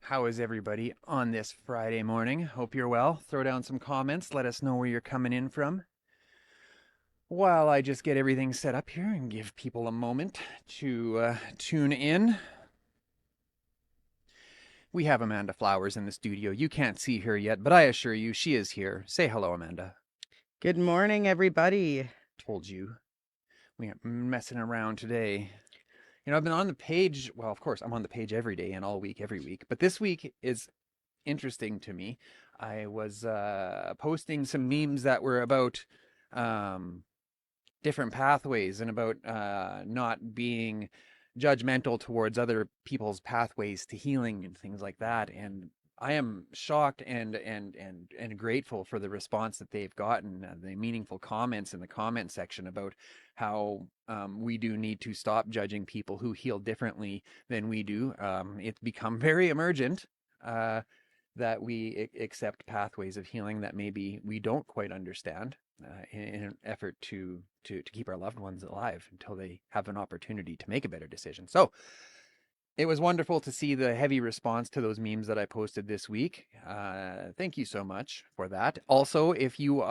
How is everybody on this Friday morning? Hope you're well. Throw down some comments. Let us know where you're coming in from. While I just get everything set up here and give people a moment to tune in, we have Amanda Flowers in the studio. You can't see her yet, but I assure you she is here. Say hello, Amanda. Good morning, everybody. Told you. We ain't messing around today. I've been on the page. Well, of course, I'm on the page every day and all week, every week. But this week is interesting to me. I was posting some memes that were about um, different pathways and about not being judgmental towards other people's pathways to healing and things like that. And I am shocked and grateful for the response that they've gotten, the meaningful comments in the comment section about how we do need to stop judging people who heal differently than we do. It's become very emergent. That we accept pathways of healing that maybe we don't quite understand in an effort to keep our loved ones alive until they have an opportunity to make a better decision. So it was wonderful to see the heavy response to those memes that I posted this week. Thank you so much for that. Also, if you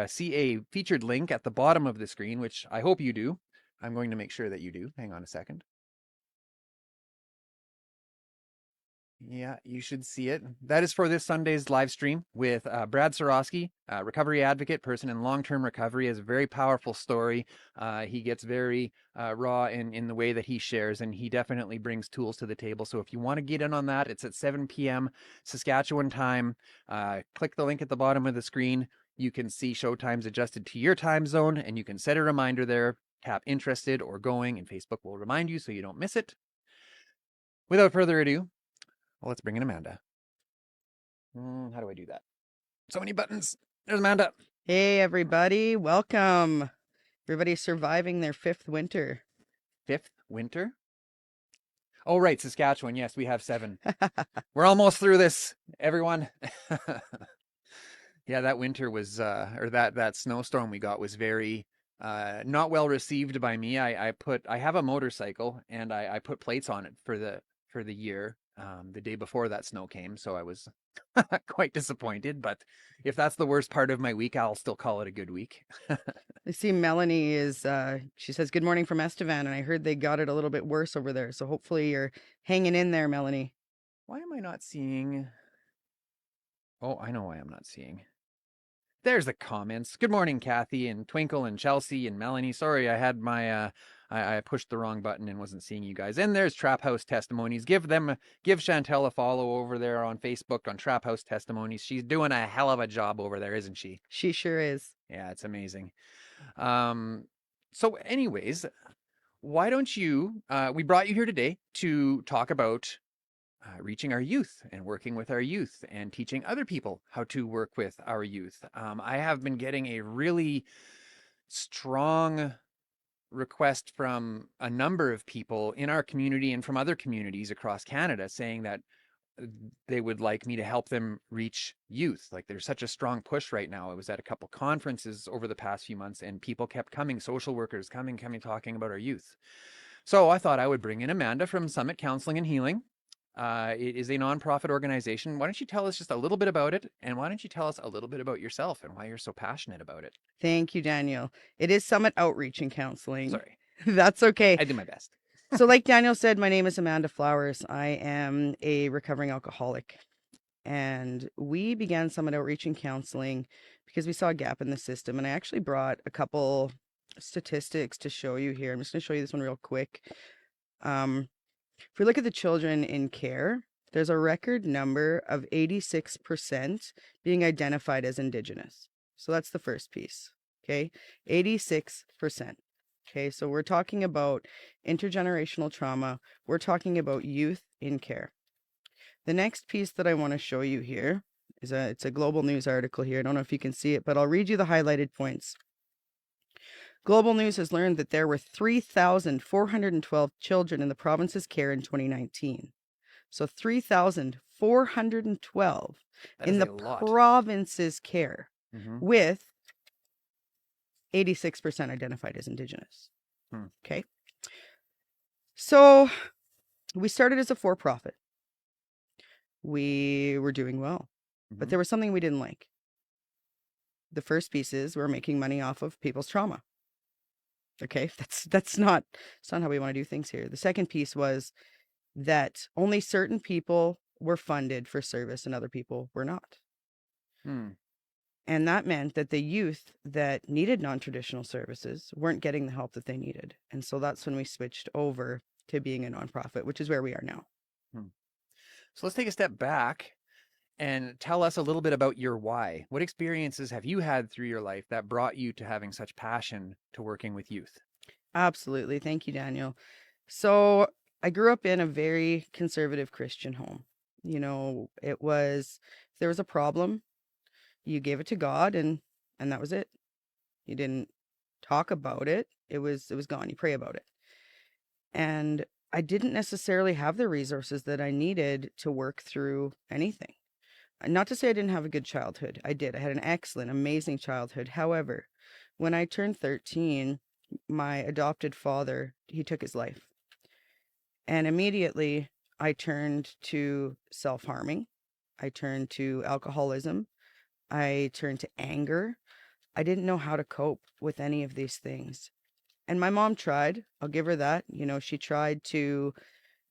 see a featured link at the bottom of the screen, which I hope you do, I'm going to make sure that you do. Hang on a second. Yeah, you should see it. That is for this Sunday's live stream with Brad Siroski, recovery advocate, person in long-term recovery. Has a very powerful story. He gets very raw in the way that he shares, and he definitely brings tools to the table. So if you want to get in on that, it's at 7 p.m. Saskatchewan time. Click the link at the bottom of the screen. You can see show times adjusted to your time zone, and you can set a reminder there. Tap interested or going, and Facebook will remind you so you don't miss it. Without further ado, well, let's bring in Amanda. How do I do that? So many buttons. There's Amanda. Hey, everybody. Welcome. Everybody's surviving their fifth winter. Fifth winter. Oh, right. Saskatchewan. Yes, we have 7. We're almost through this, everyone. Yeah, that winter was, or that snowstorm we got was very not well received by me. I have a motorcycle and I put plates on it for the year the day before that snow came, so I was quite disappointed. But if that's the worst part of my week, I'll still call it a good week. I see Melanie is, she says, good morning from Estevan, and I heard they got it a little bit worse over there. So hopefully you're hanging in there, Melanie. Why am I not seeing? Oh, I know why I'm not seeing. There's the comments. Good morning, Kathy and Twinkle and Chelsea and Melanie. Sorry, I had my I pushed the wrong button and wasn't seeing you guys. And there's Trap House Testimonies. Give Chantel a follow over there on Facebook on Trap House Testimonies. She's doing a hell of a job over there, isn't she? She sure is. Yeah, it's amazing. So anyways, why don't you we brought you here today to talk about reaching our youth and working with our youth and teaching other people how to work with our youth. I have been getting a really strong request from a number of people in our community and from other communities across Canada saying that they would like me to help them reach youth. Like there's such a strong push right now. I was at a couple conferences over the past few months and people kept coming, social workers coming, talking about our youth. So I thought I would bring in Amanda from Summit Counseling and Healing. It is a nonprofit organization. Why don't you tell us just a little bit about it? And why don't you tell us a little bit about yourself and why you're so passionate about it? Thank you, Daniel. It is Summit Outreach and Counseling. Sorry. That's okay. I did my best. So like Daniel said, my name is Amanda Flowers. I am a recovering alcoholic. And we began Summit Outreach and Counseling because we saw a gap in the system. And I actually brought a couple statistics to show you here. I'm just going to show you this one real quick. If we look at the children in care, there's a record number of 86% being identified as Indigenous. So that's the first piece. Okay, 86%. Okay, so we're talking about intergenerational trauma. We're talking about youth in care. The next piece that I want to show you here is it's a Global News article here. I don't know if you can see it, but I'll read you the highlighted points. Global News has learned that there were 3,412 children in the province's care in 2019. So 3,412 in the province's care, with 86% identified as Indigenous. Okay. So we started as a for-profit. we were doing well. But Hmm. there was something we didn't like. The first piece is we're making money off of people's trauma. Okay, that's not it's not how we want to do things here. The second piece was that only certain people were funded for service and other people were not. Hmm. And that meant that the youth that needed non-traditional services weren't getting the help that they needed. And so that's when we switched over to being a nonprofit, which is where we are now. Hmm. So let's take a step back and tell us a little bit about your why. What experiences have you had through your life that brought you to having such passion to working with youth? Absolutely. Thank you, Daniel. So I grew up in a very conservative Christian home. It was, if there was a problem, you gave it to God and that was it. You didn't talk about it. It was gone. You pray about it. And I didn't necessarily have the resources that I needed to work through anything. Not to say I didn't have a good childhood. I did. I had an excellent, amazing childhood. However, when I turned 13, my adopted father, he took his life. And immediately I turned to self-harming. I turned to alcoholism. I turned to anger. I didn't know how to cope with any of these things. And my mom tried. I'll give her that. She tried to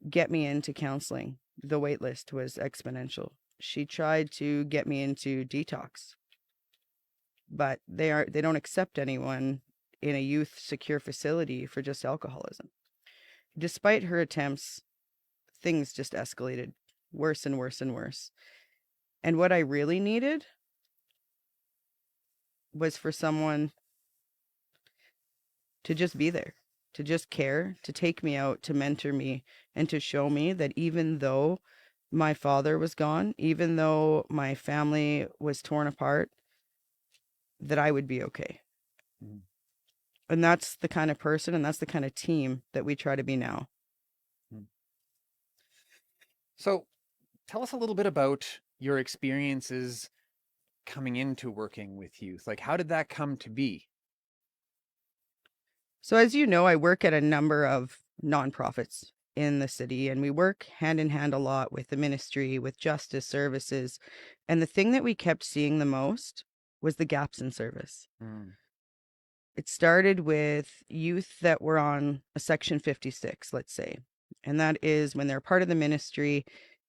get me into counseling. The wait list was exponential. She tried to get me into detox, but they don't accept anyone in a youth secure facility for just alcoholism. Despite her attempts, things just escalated worse and worse and worse. And what I really needed was for someone to just be there, to just care, to take me out, to mentor me, and to show me that even though my father was gone, even though my family was torn apart, that I would be okay. Mhm. And that's the kind of person and that's the kind of team that we try to be now. Mhm. So tell us a little bit about your experiences coming into working with youth. Like, how did that come to be? So, as you know, I work at a number of nonprofits in the city, and we work hand in hand a lot with the ministry, with justice services. And the thing that we kept seeing the most was the gaps in service. Mm. It started with youth that were on a Section 56, let's say. And that is when they're part of the ministry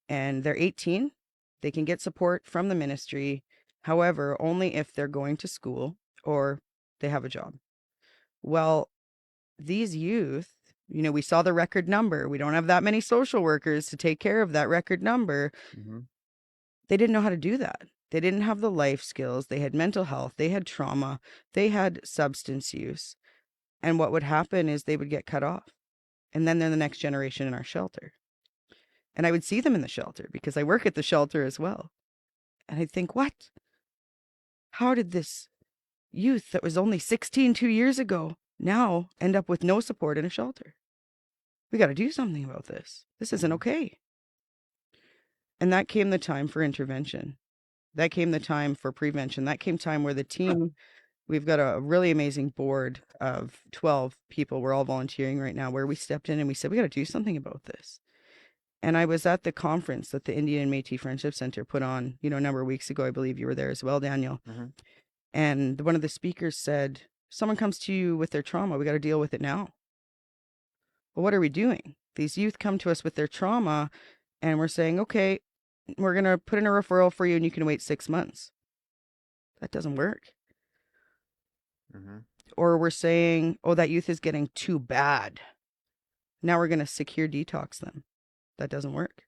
and they're 18, they can get support from the ministry. However, only if they're going to school or they have a job. Well, these youth, we saw the record number. We don't have that many social workers to take care of that record number. Hmm. They didn't know how to do that. They didn't have the life skills. They had mental health. They had trauma. They had substance use. And what would happen is they would get cut off. And then they're the next generation in our shelter. And I would see them in the shelter because I work at the shelter as well. And I'd think, what? How did this youth that was only 16 2 years ago now end up with no support in a shelter? We got to do something about this. This isn't Hmm. okay. And that came the time for intervention. That came the time for prevention. That came time where the team, we've got a really amazing board of 12 people. We're all volunteering right now, where we stepped in and we said, we got to do something about this. And I was at the conference that the Indian and Métis Friendship Center put on, a number of weeks ago. I believe you were there as well, Daniel. Hmm. And one of the speakers said, someone comes to you with their trauma. We got to deal with it now. Well, what are we doing? These youth come to us with their trauma and we're saying, okay, we're going to put in a referral for you and you can wait 6 months. That doesn't work. Hmm. Or we're saying, oh, that youth is getting too bad. Now we're going to secure detox them. That doesn't work.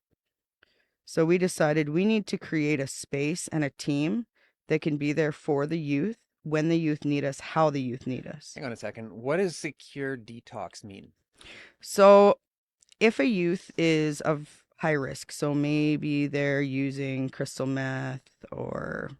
So we decided we need to create a space and a team that can be there for the youth when the youth need us, how the youth need us. Hang on a second. What does secure detox mean? So if a youth is of high risk, so maybe they're using crystal meth or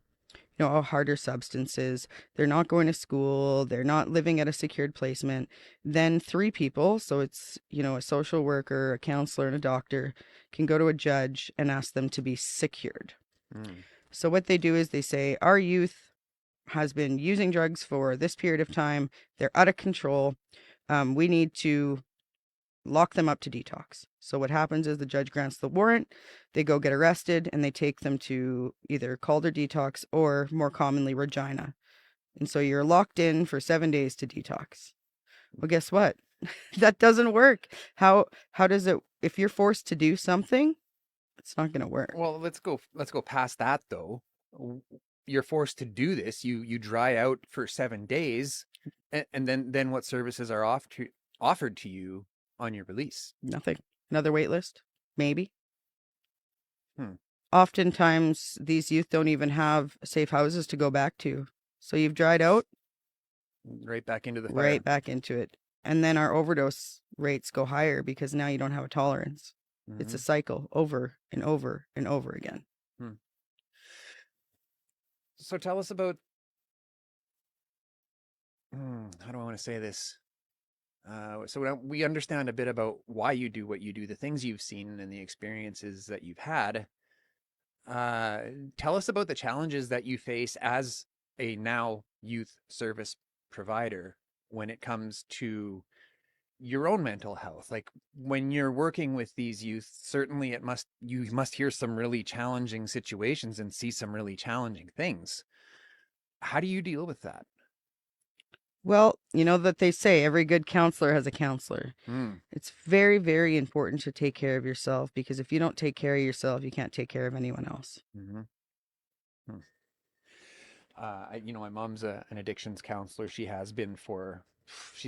harder substances, they're not going to school, they're not living at a secured placement, then three people, so it's, a social worker, a counselor, and a doctor, can go to a judge and ask them to be secured. Mm. So what they do is they say, our youth has been using drugs for this period of time, they're out of control. We need to lock them up to detox. So what happens is the judge grants the warrant, they go get arrested, and they take them to either Calder detox or more commonly Regina. And so you're locked in for 7 days to detox. Well, guess what? That doesn't work. How does it, if you're forced to do something, it's not going to work. Well, let's go past that though. W- You're forced to do this. You dry out for 7 days, and then what services are offered to you on your release? Nothing. Another wait list? Maybe. Hmm. Oftentimes, these youth don't even have safe houses to go back to. So you've dried out, Right back into the fire. right back into it. And then our overdose rates go higher because now you don't have a tolerance. It's a Hmm. cycle over and over and over again. Hmm. So tell us about, how do I want to say this? So we understand a bit about why you do what you do, the things you've seen and the experiences that you've had. Uh, Tell us about the challenges that you face as a now youth service provider when it comes to your own mental health. Like when you're working with these youth, certainly you must hear some really challenging situations and see some really challenging things. How do you deal with that? Well, you know that they say every good counselor has a counselor. Mm, It's very, very important to take care of yourself because if you don't take care of yourself, you can't take care of anyone else. mm-hmm. Hmm. My mom's an addictions counselor. She's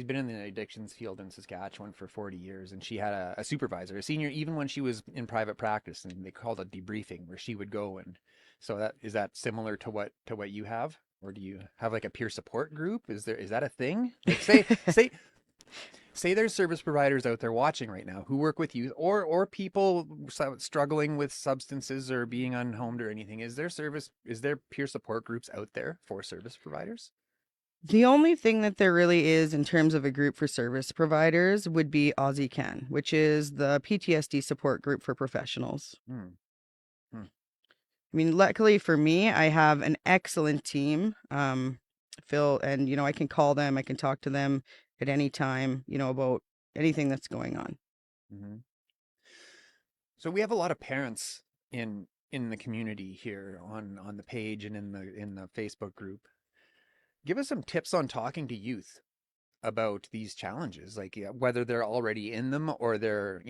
been in the addictions field in Saskatchewan for 40 years, and she had a supervisor, a senior, even when she was in private practice, and they called it debriefing, where she would go. And so that similar to what you have, or do you have like a peer support group? Is that a thing? Like say there's service providers out there watching right now who work with youth or people struggling with substances or being unhomed or anything. Is there peer support groups out there for service providers? The only thing that there really is in terms of a group for service providers would be Aussie Can, which is the PTSD support group for professionals. Hmm. Hmm. I mean, luckily for me, I have an excellent team. Phil, and I can call them, I can talk to them at any time, about anything that's going on. Hmm. So we have a lot of parents in the community here on the page and in the Facebook group. Give us some tips on talking to youth about these challenges, like whether they're already in them or they're,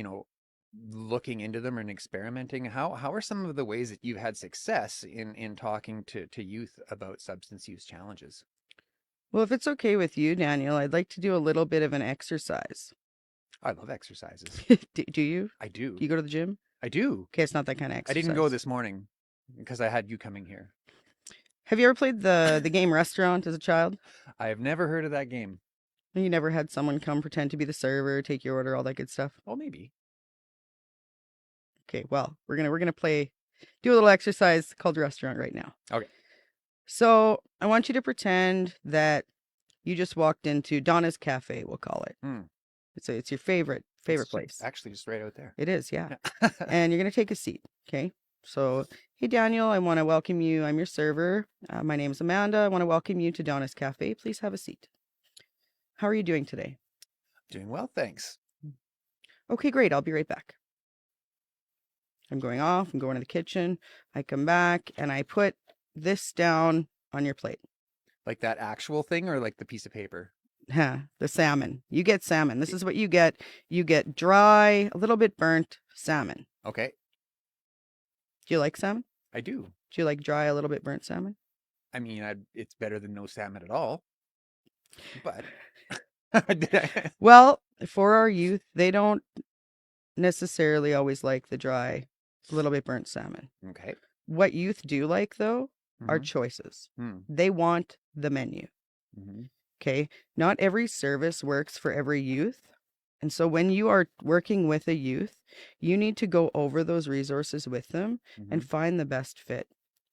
looking into them and experimenting. How are some of the ways that you've had success in talking to youth about substance use challenges? Well, if it's okay with you, Daniel, I'd like to do a little bit of an exercise. I love exercises. Do you? I Do do. you go to the gym? I do. Okay, it's not that kind of I didn't go exercise. this morning because I had you coming here. Have you ever played the game Restaurant as a child? I have never heard of that game. You never had someone come pretend to be the server, take your order, all that good stuff? Well, maybe. Okay, well, we're gonna do a little exercise called Restaurant right now. Okay. So I want you to pretend that you just walked into Donna's Cafe, we'll call it. Hmm. It's your favorite It's place. actually just right out there. It is, yeah. Yeah. And you're gonna take a seat, okay? So, hey Daniel, I want to welcome you. I'm your server. My name is Amanda. I want to welcome you to Donna's Cafe. Please have a seat. How are you doing today? Doing well, thanks. Okay, great. I'll be right back. I'm going off. I'm going to the kitchen. I come back and I put this down on your plate. Like that actual thing or like the piece of paper? The salmon. You get salmon. This is what you get. You get dry, a little bit burnt salmon. Okay, Do you like salmon? I do. Do you like dry, a little bit burnt salmon? I mean, it's better than no salmon at all. But Well, for our youth, they don't necessarily always like the dry, a little bit burnt salmon. Okay. What youth do like, though, are Mm-hmm. choices. Hmm. They want the menu. Mm-hmm. Okay. Not every service works for every youth. And so when you are working with a youth, you need to go over those resources with them Mm-hmm. and find the best fit.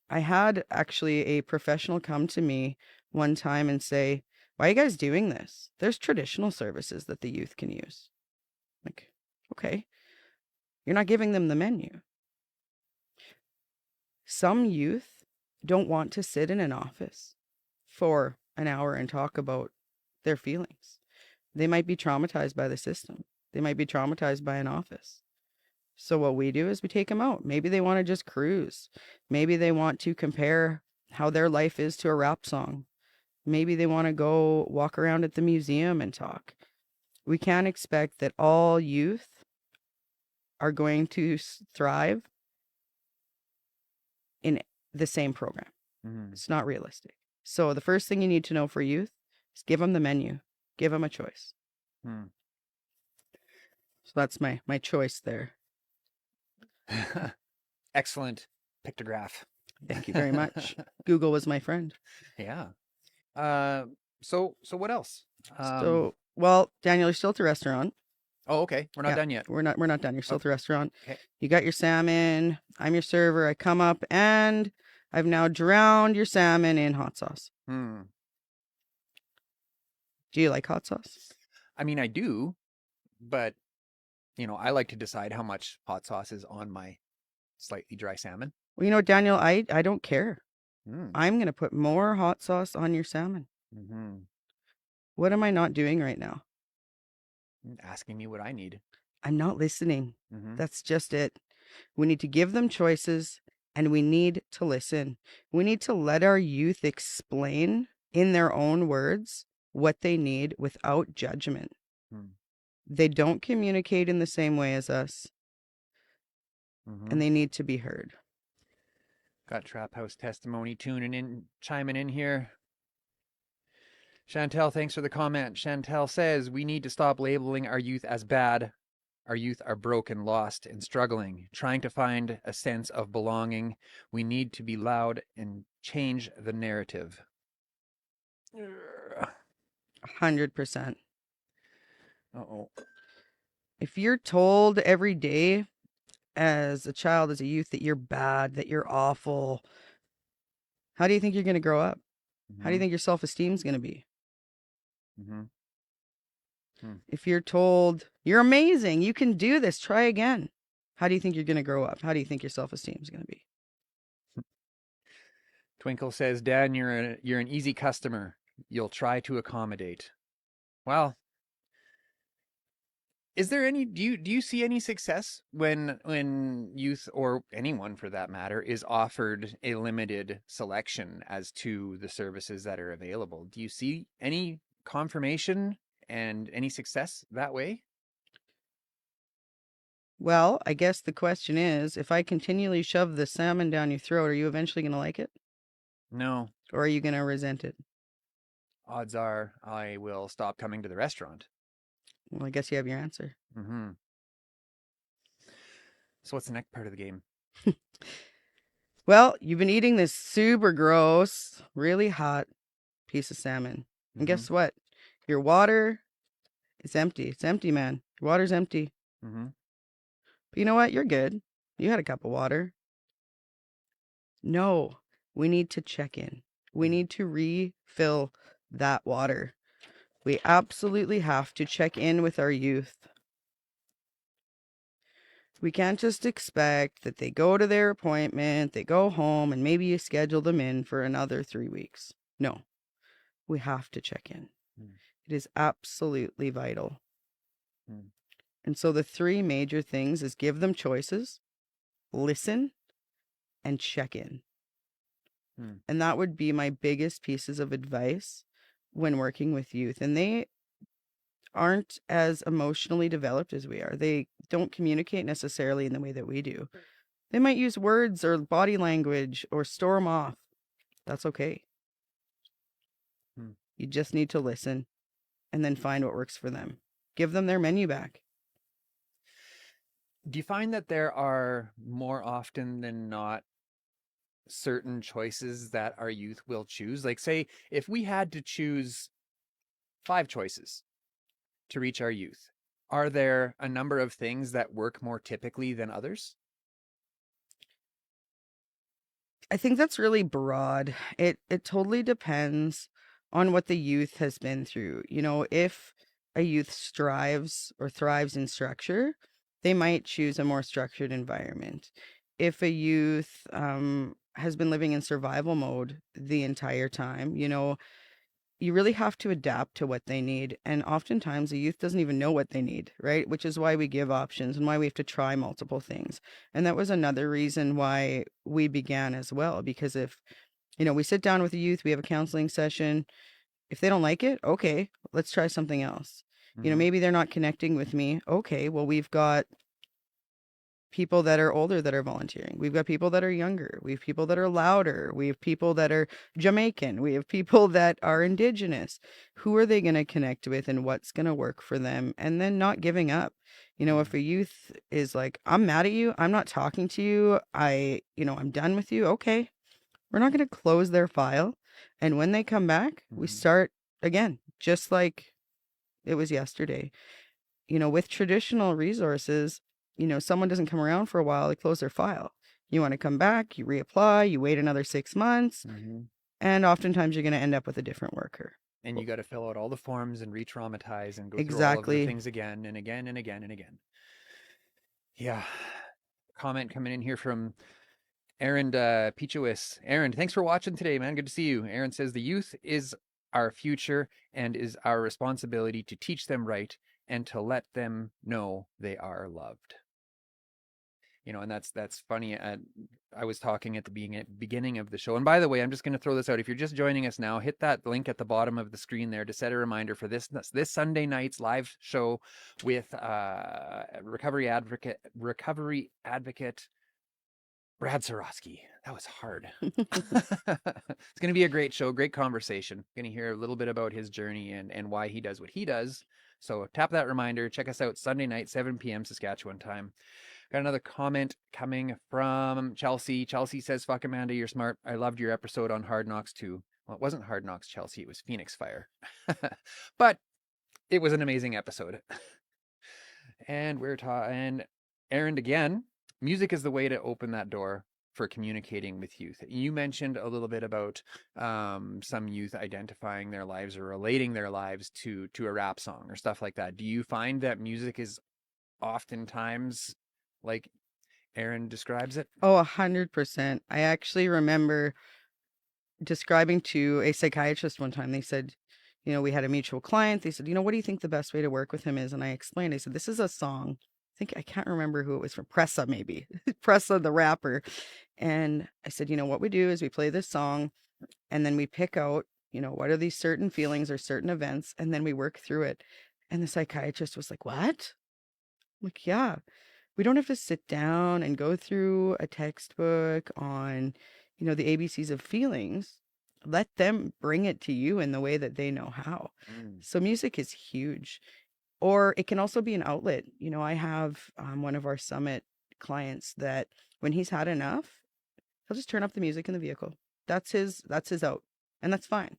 I had actually a professional come to me one time and say, "Why are you guys doing this? There's traditional services that the youth can use." Like, okay, you're not giving them the menu. Some youth don't want to sit in an office for an hour and talk about their feelings. They might be traumatized by the system. They might be traumatized by an office. So what we do is we take them out. Maybe they want to just cruise. Maybe they want to compare how their life is to a rap song. Maybe they want to go walk around at the museum and talk. We can't expect that all youth are going to thrive in the same program. Mm-hmm. It's not realistic. So the first thing you need to know for youth is give them the menu, give them a choice. Hmm. So that's my choice there. Excellent pictograph. Thank you very much. Google was my friend. Yeah. Uh, so what else? So, well, Daniel, you're still at the restaurant. Oh, okay. We're not Yeah, done yet. we're not done. You're still Oh, at the restaurant. okay. You got your salmon. I'm your server. I come up and I've now drowned your salmon in hot sauce. Hmm. Do you like hot sauce? I mean, I do, but I like to decide how much hot sauce is on my slightly dry salmon. Well, Daniel, I don't care. Hmm. I'm gonna put more hot sauce on your salmon. Mm-hmm. What am I not doing right now? Asking me what I need. I'm not listening. Mm-hmm. That's just it. We need to give them choices and we need to listen. We need to let our youth explain in their own words what they need without judgment. Hmm. They don't communicate in the same way as us Mm-hmm. and they need to be heard. Got Trap House testimony chiming in here. Chantel, thanks for the comment. Chantel says we need to stop labeling our youth as bad. Our youth are broken, lost, and struggling, trying to find a sense of belonging. We need to be loud and change the narrative. 100%. Uh-oh. If you're told every day as a child, as a youth, that you're bad, that you're awful, how do you think you're going to grow up? How do you Mm-hmm. think your self esteem is going to be? Mm-hmm. Hmm. If you're told you're amazing, you can do this, try again, how do you think you're going to grow up? How do you think your self esteem is going to be? Twinkle says, Dan, you're an easy customer. You'll try to accommodate. Well, is there any do you see any success when youth or anyone for that matter is offered a limited selection as to the services that are available? Do you see any confirmation and any success that way? Well, I guess the question is, if I continually shove the salmon down your throat, are you eventually going to like it? No. Or are you going to resent it? Odds are I will stop coming to the restaurant. Well, I guess you have your answer. Mm-hmm. So what's the next part of the game? Well, you've been eating this super gross, really hot piece of salmon. And Mm-hmm. guess what? Your water is empty. It's empty, man. Your water's empty. Mm-hmm. But you know what? You're good. You had a cup of water. No, we need to check in. We need to refill that water. We absolutely have to check in with our youth. We can't just expect that they go to their appointment, they go home, and maybe you schedule them in for another 3 weeks. No, we have to check in. Mm. It is absolutely vital. Mm. And so the three major things is give them choices, listen, and check in. Mm. And that would be my biggest pieces of advice when working with youth. And they aren't as emotionally developed as we are. They don't communicate necessarily in the way that we do. They might use words or body language or storm off. That's okay. Mm. You just need to listen and then find what works for them. Give them their menu back. Do you find that there are more often than not certain choices that our youth will choose? Like, say, if we had to choose 5 choices to reach our youth, are there a number of things that work more typically than others? I think that's really broad. It totally depends on what the youth has been through. If a youth strives or thrives in structure, they might choose a more structured environment. If a youth has been living in survival mode the entire time, you really have to adapt to what they need. And oftentimes the youth doesn't even know what they need, right? Which is why we give options and why we have to try multiple things. And that was another reason why we began as well. Because if, we sit down with the youth, we have a counseling session. If they don't like it, okay, let's try something else. Mm-hmm. Maybe they're not connecting with me. Okay, well, we've got people that are older that are volunteering. We've got people that are younger. We have people that are louder. We have people that are Jamaican. We have people that are Indigenous. Who are they going to connect with and what's going to work for them? And then not giving up. If a youth is like, I'm mad at you, I'm not talking to you, I'm done with you. Okay. We're not going to close their file. And when they come back, we Mm-hmm. start again, just like it was yesterday. With traditional resources, someone doesn't come around for a while, they close their file. You want to come back, you reapply, you wait another 6 months, Mm-hmm. and oftentimes you're going to end up with a different worker. And you got to fill out all the forms and re-traumatize and go through all of the Exactly. things again and again and again and again. Yeah. Comment coming in here from Aaron Pichowis. Aaron, thanks for watching today, man. Good to see you. Aaron says the youth is our future and is our responsibility to teach them right and to let them know they are loved. And that's funny. I was talking at the beginning of the show. And by the way, I'm just going to throw this out. If you're just joining us now, hit that link at the bottom of the screen there to set a reminder for this Sunday night's live show with recovery advocate Brad Siroski. That was hard. It's going to be a great show, great conversation. Going to hear a little bit about his journey and why he does what he does. So tap that reminder. Check us out Sunday night, 7 p.m. Saskatchewan time. Got another comment coming from Chelsea. Chelsea says, fuck Amanda, you're smart. I loved your episode on Hard Knocks too. Well, it wasn't Hard Knocks, Chelsea. It was Phoenix Fire. But it was an amazing episode. And and Aaron again, music is the way to open that door for communicating with youth. You mentioned a little bit about some youth identifying their lives or relating their lives to a rap song or stuff like that. Do you find that music is oftentimes like Aaron describes it? Oh, 100%. I actually remember describing to a psychiatrist one time. They said, we had a mutual client. They said, what do you think the best way to work with him is? And I explained, I said, this is a song. I can't remember who it was from. Pressa, maybe. Pressa, the rapper. And I said, what we do is we play this song and then we pick out, what are these certain feelings or certain events, and then we work through it. And the psychiatrist was like, what? I'm like, yeah, we don't have to sit down and go through a textbook on, the ABCs of feelings. Let them bring it to you in the way that they know how. Mm. So music is huge. Or it can also be an outlet. I have one of our summit clients that when he's had enough, he'll just turn up the music in the vehicle. That's his out. And that's fine.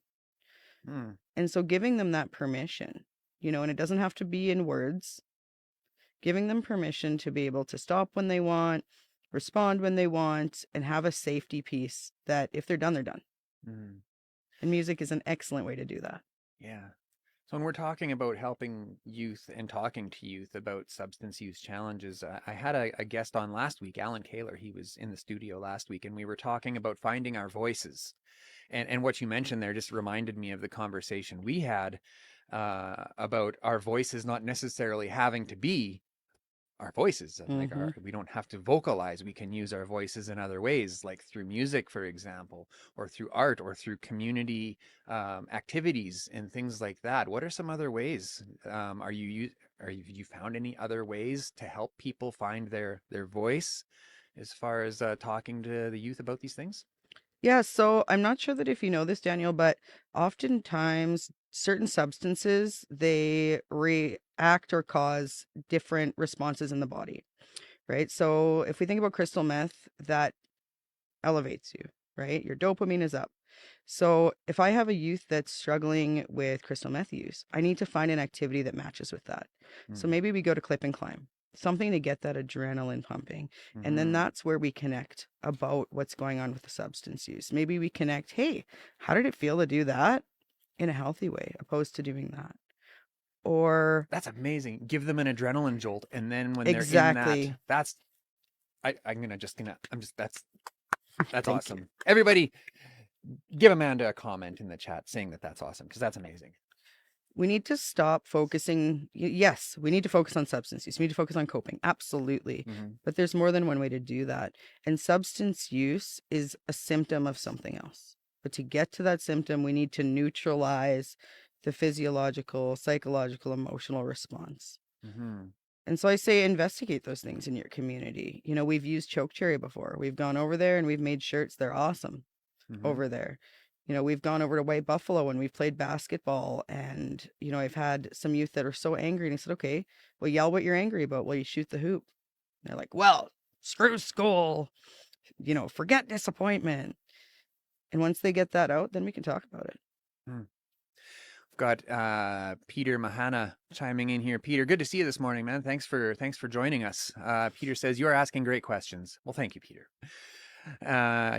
Mm. And so giving them that permission, and it doesn't have to be in words, giving them permission to be able to stop when they want, respond when they want, and have a safety piece that if they're done, they're done. Mm. And music is an excellent way to do that. Yeah. So when we're talking about helping youth and talking to youth about substance use challenges, I had a guest on last week, Alan Kaler. He was in the studio last week, and we were talking about finding our voices. And what you mentioned there just reminded me of the conversation we had about our voices not necessarily having to be our voices. Like Mm-hmm. we don't have to vocalize. We can use our voices in other ways, like through music, for example, or through art, or through community activities and things like that. What are some other ways? You found any other ways to help people find their voice as far as talking to the youth about these things? Yeah, so I'm not sure that if you know this, Daniel, but oftentimes certain substances, they react or cause different responses in the body, right? So if we think about crystal meth, that elevates you, right? Your dopamine is up. So if I have a youth that's struggling with crystal meth use, I need to find an activity that matches with that. So Mm. maybe we go to clip and climb, something to get that adrenaline pumping. And then Mm-hmm. that's where we connect about what's going on with the substance use. Maybe we connect, hey, how did it feel to do that in a healthy way, opposed to doing that? Or That's amazing. Give them an adrenaline jolt, and then when they're in that, exactly. I'm just gonna, that's Thank you. awesome. Everybody, give Amanda a comment in the chat saying that that's awesome because that's amazing. We need to stop focusing. Yes, we need to focus on substance use. We need to focus on coping. Absolutely. Mm-hmm. But there's more than one way to do that. And substance use is a symptom of something else. But to get to that symptom, we need to neutralize the physiological, psychological, emotional response. Mm-hmm. And so I say investigate those things in your community. We've used choke cherry before. We've gone over there and we've made shirts. They're awesome Mm-hmm. over there. We've gone over to White Buffalo and we've played basketball. And, I've had some youth that are so angry. And I said, okay, well, yell what you're angry about while you shoot the hoop. And they're like, well, screw school, forget disappointment. And once they get that out, then we can talk about it. Mm. Got Peter Mahana chiming in here. Peter, good to see you this morning, man. Thanks for joining us. Peter says you are asking great questions. Well, thank you, Peter.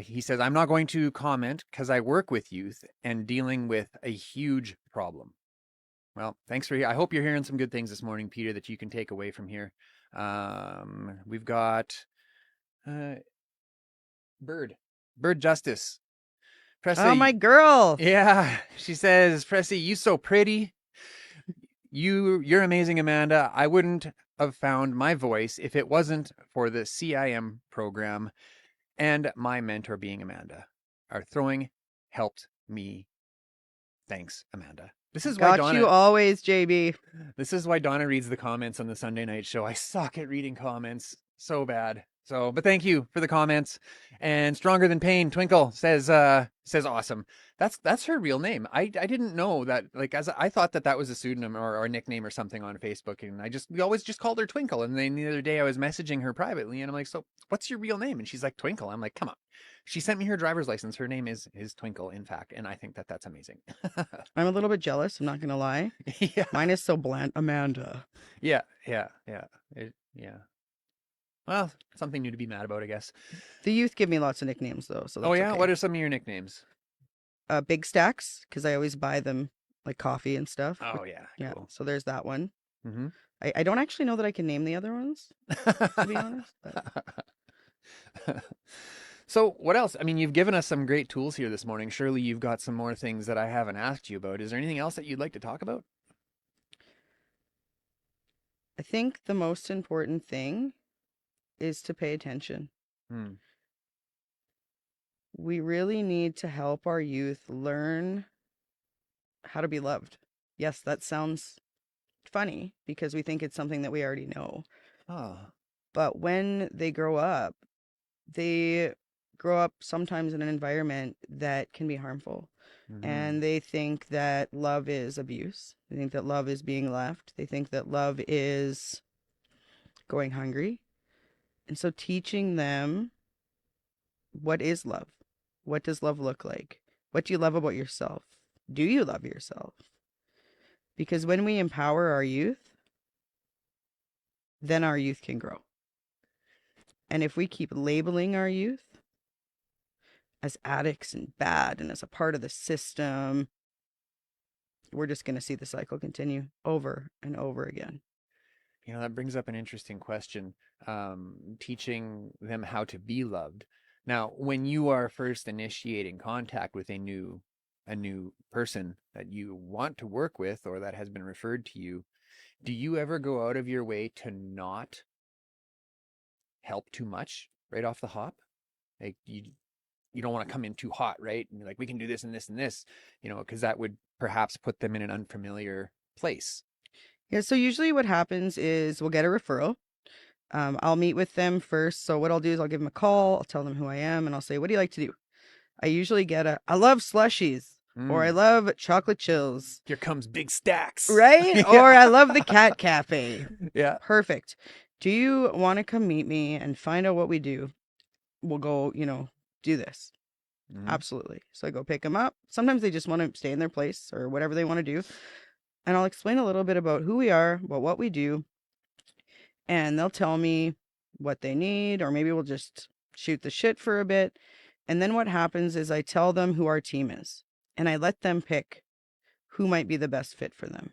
He says I'm not going to comment because I work with youth and dealing with a huge problem. Well, thanks for. I hope you're hearing some good things this morning, Peter, that you can take away from here. We've got Bird Justice. Oh, Presley, my girl. yeah, she says, Presley, you so pretty. You're amazing, Amanda. I wouldn't have found my voice if it wasn't for the CIM program and my mentor being Amanda. Our throwing helped me. Thanks, Amanda. This is why Got you Donna. always, JB. This is why Donna reads the comments on the Sunday night show. I suck at reading comments so bad. So, but thank you for the comments. And Stronger Than Pain, Twinkle says awesome. That's her real name. I didn't know that. Like, as I thought that was a pseudonym or a nickname or something on Facebook, and we always just called her Twinkle. And then the other day I was messaging her privately, and I'm like, so what's your real name? And she's like, Twinkle. I'm like, come on. She sent me her driver's license. Her name is Twinkle, in fact, and I think that that's amazing. I'm a little bit jealous. I'm not going to lie. Yeah. Mine is so bland. Amanda. Yeah. Yeah. Well, something new to be mad about, I guess. The youth give me lots of nicknames, though. So that's Oh, yeah? okay. What are some of your nicknames? Big Stacks, because I always buy them like coffee and stuff. Oh, yeah. Yeah. Cool. So there's that one. Mm-hmm. I don't actually know that I can name the other ones, to be honest. But... So what else? I mean, you've given us some great tools here this morning. Surely you've got some more things that I haven't asked you about. Is there anything else that you'd like to talk about? I think the most important thing is to pay attention. Hmm. We really need to help our youth learn how to be loved. Yes, that sounds funny because we think it's something that we already know. Oh. But when they grow up sometimes in an environment that can be harmful. Mm-hmm. And they think that love is abuse. They think that love is being left. They think that love is going hungry. And so teaching them, what is love? What does love look like? What do you love about yourself? Do you love yourself? Because when we empower our youth, then our youth can grow. And if we keep labeling our youth as addicts and bad and as a part of the system, we're just going to see the cycle continue over and over again. You know, that brings up an interesting question. Teaching them how to be loved. Now, when you are first initiating contact with a new person that you want to work with or that has been referred to you, do you ever go out of your way to not help too much right off the hop? Like you don't want to come in too hot, right? And like, we can do this and this and this, because that would perhaps put them in an unfamiliar place. Yeah, so usually what happens is we'll get a referral. I'll meet with them first. So what I'll do is I'll give them a call. I'll tell them who I am, and I'll say, what do you like to do? I usually get I love slushies, or I love chocolate chills. Here comes Big Stacks. Right? Yeah. Or I love the Cat Cafe. Yeah. Perfect. Do you want to come meet me and find out what we do? We'll go, do this. Mm-hmm. Absolutely. So I go pick them up. Sometimes they just want to stay in their place or whatever they want to do. And I'll explain a little bit about who we are, about what we do. And they'll tell me what they need, or maybe we'll just shoot the shit for a bit. And then what happens is I tell them who our team is, and I let them pick who might be the best fit for them.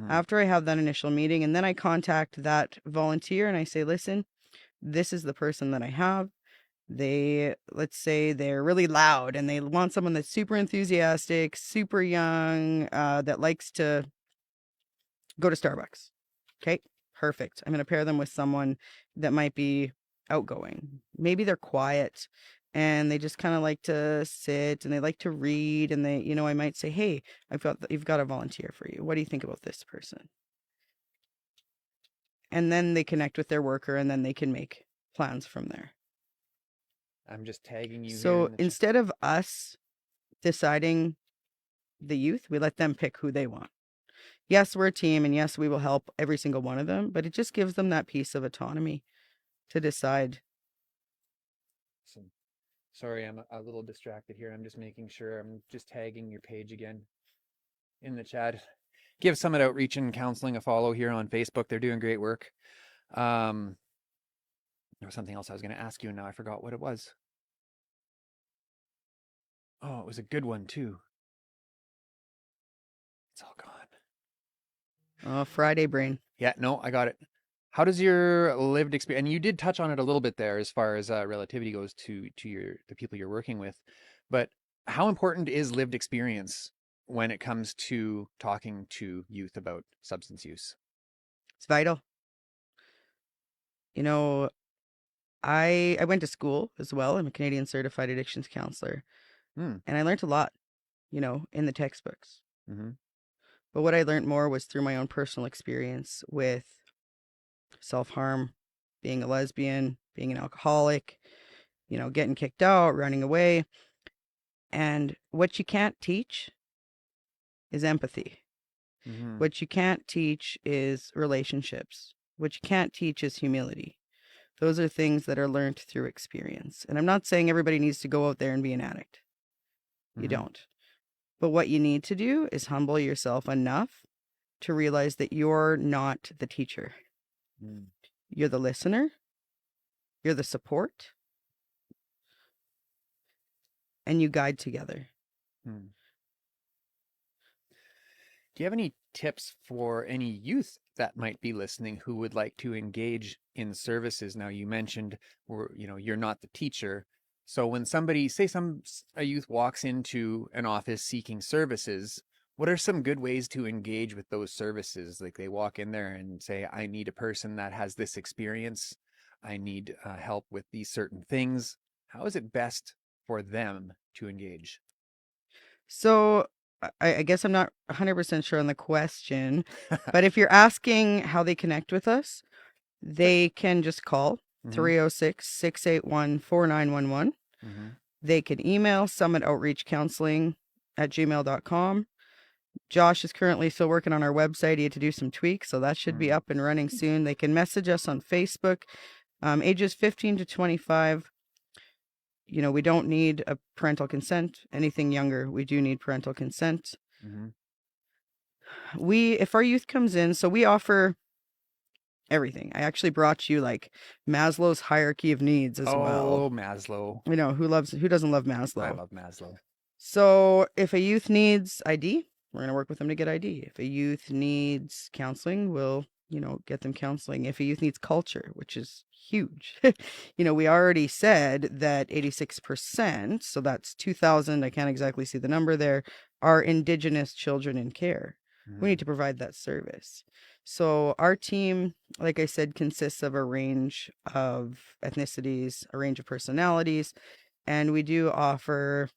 After I have that initial meeting, and then I contact that volunteer and I say, listen, this is the person that I have. Let's say they're really loud and they want someone that's super enthusiastic, super young, that likes to go to Starbucks. Okay, perfect. I'm going to pair them with someone that might be outgoing. Maybe they're quiet and they just kind of like to sit and they like to read. And I might say, hey, you've got a volunteer for you. What do you think about this person? And then they connect with their worker and then they can make plans from there. I'm just tagging you here So in the chat. instead of us deciding the youth, we let them pick who they want. Yes, we're a team, and yes, we will help every single one of them, but it just gives them that piece of autonomy to decide. Sorry, I'm a little distracted here. I'm just making sure. I'm just tagging your page again in the chat. Give Summit Outreach and Counseling a follow here on Facebook. They're doing great work. There was something else I was going to ask you, and now I forgot what it was. Oh, it was a good one too. It's all gone. Oh, Friday brain. Yeah, no, I got it. How does your lived experience, and you did touch on it a little bit there as far as relativity goes to the people you're working with, but how important is lived experience when it comes to talking to youth about substance use? It's vital. You know, I went to school as well. I'm a Canadian certified addictions counselor, Hmm. and I learned a lot, in the textbooks. Mm-hmm. But what I learned more was through my own personal experience with self-harm, being a lesbian, being an alcoholic, getting kicked out, running away. And what you can't teach is empathy. Mm-hmm. What you can't teach is relationships. What you can't teach is humility. Those are things that are learned through experience. And I'm not saying everybody needs to go out there and be an addict. You Mm-hmm. don't. But what you need to do is humble yourself enough to realize that you're not the teacher. Mm-hmm. You're the listener, you're the support, and you guide together. Hmm. Do you have any tips for any youth that might be listening who would like to engage in services? Now, you mentioned, you're not the teacher. So when somebody, say a youth walks into an office seeking services, what are some good ways to engage with those services? Like they walk in there and say, I need a person that has this experience. I need help with these certain things. How is it best for them to engage? So I guess I'm not 100% sure on the question, but if you're asking how they connect with us, Sure. they can just call Mm-hmm. 306-681-4911. Mm-hmm. They can email summitoutreachcounseling@gmail.com. Josh is currently still working on our website. He had to do some tweaks, so that should be up and running soon. They can message us on Facebook, ages 15 to 25. We don't need a parental consent. Anything younger, we do need parental consent. Mm-hmm. If our youth comes in, so we offer everything. I actually brought you like Maslow's hierarchy of needs as well. Oh, Maslow. Who doesn't love I Maslow? love Maslow. So if a youth needs ID, we're going to work with them to get ID. If a youth needs counseling, we'll, get them counseling. If a youth needs culture, which is huge. We already said that 86%, so that's 2,000, I can't exactly see the number there, are Indigenous children in care. We Mm-hmm. need to provide that service. So our team, like I said, consists of a range of ethnicities, a range of personalities, and we have a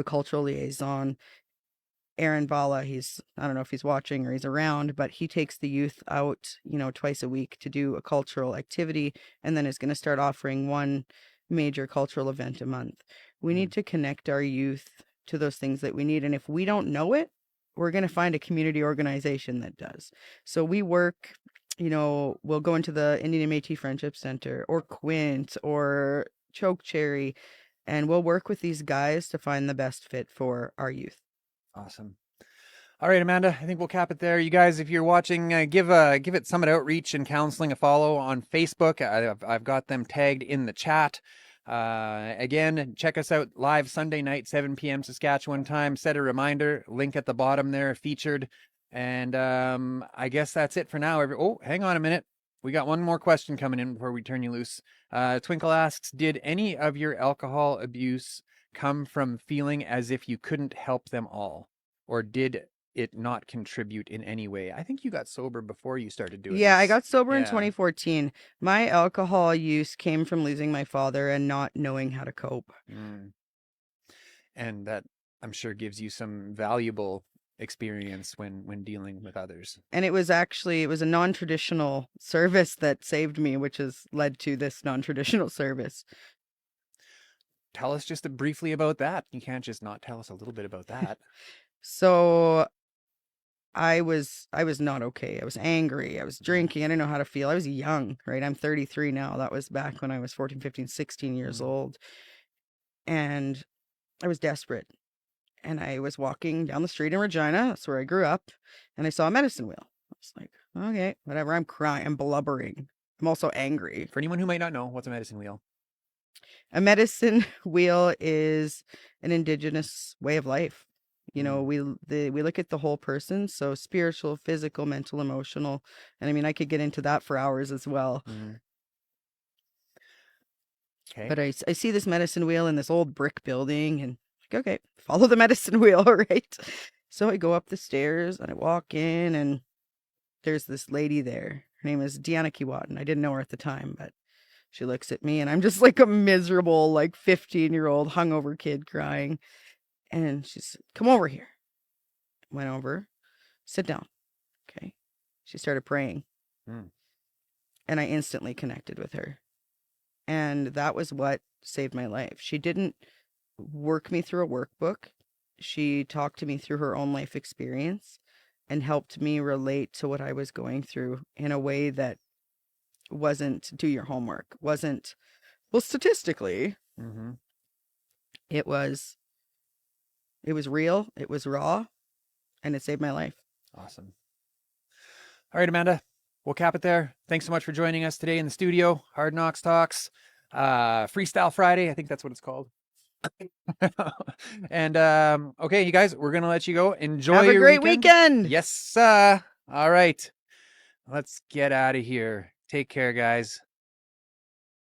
cultural liaison, Aaron Bala. I don't know if he's watching or he's around, but he takes the youth out, twice a week to do a cultural activity and then is going to start offering one major cultural event a month. We Mm-hmm. need to connect our youth to those things that we need. And if we don't know it, we're going to find a community organization that does. So we work, we'll go into the Indian and Métis Friendship Center or Quint or Choke Cherry, and we'll work with these guys to find the best fit for our youth. Awesome. All right, Amanda, I think we'll cap it there. You guys, if you're watching, give it Summit Outreach and Counseling a follow on Facebook. I've got them tagged in the chat. Again, check us out live Sunday night, 7 p.m. Saskatchewan time. Set a reminder. Link at the bottom there, featured. And I guess that's it for now. Oh, hang on a minute. We got one more question coming in before we turn you loose. Twinkle asks, did any of your alcohol abuse come from feeling as if you couldn't help them all? Or did it not contribute in any way? I think you got sober before you started doing Yeah, I this. got sober in Yeah. 2014. My alcohol use came from losing my father and not knowing how to cope. Mm. And that I'm sure gives you some valuable experience when dealing with others. And it was a non-traditional service that saved me, which has led to this non-traditional service. Tell us just briefly about that. You can't just not tell us a little bit about that. So I was not okay. I was angry. I was Mm, drinking. I didn't know how to feel. I was young, right? I'm 33 now. That was back when I was 14, 15, 16 years mm, old. And I was desperate. And I was walking down the street in Regina. That's where I grew up. And I saw a medicine wheel. I was like, okay, whatever. I'm crying. I'm blubbering. I'm also angry. For anyone who might not know, what's a medicine wheel? A medicine wheel is an indigenous way of life. You know, Mm, we look at the whole person, so spiritual, physical, mental, emotional, and I mean, I could get into that for hours as well. mm. Okay. But I see this medicine wheel in this old brick building, and like, okay, follow the medicine wheel, right? So I go up the stairs and I walk in, and there's this lady there. Her name is Deanna Kiwatan. I didn't know her at the time, but she looks at me, and I'm just like a miserable, like 15-year-old hungover kid crying. And she said, come over here. Went over, sit down. Okay. She started praying, Mm, and I instantly connected with her. And that was what saved my life. She didn't work me through a workbook. She talked to me through her own life experience and helped me relate to what I was going through in a way that wasn't do your homework, wasn't, well, statistically, mm-hmm. it was it was real, it was raw, and it saved my life. Awesome. All right, Amanda, we'll cap it there. Thanks so much for joining us today in the studio. Hard Knocks Talks, Freestyle Friday. I think that's what it's called. And okay, you guys, we're gonna let you go. Enjoy Have a your great weekend. weekend. Yes, all right. Let's get out of here. Take care, guys.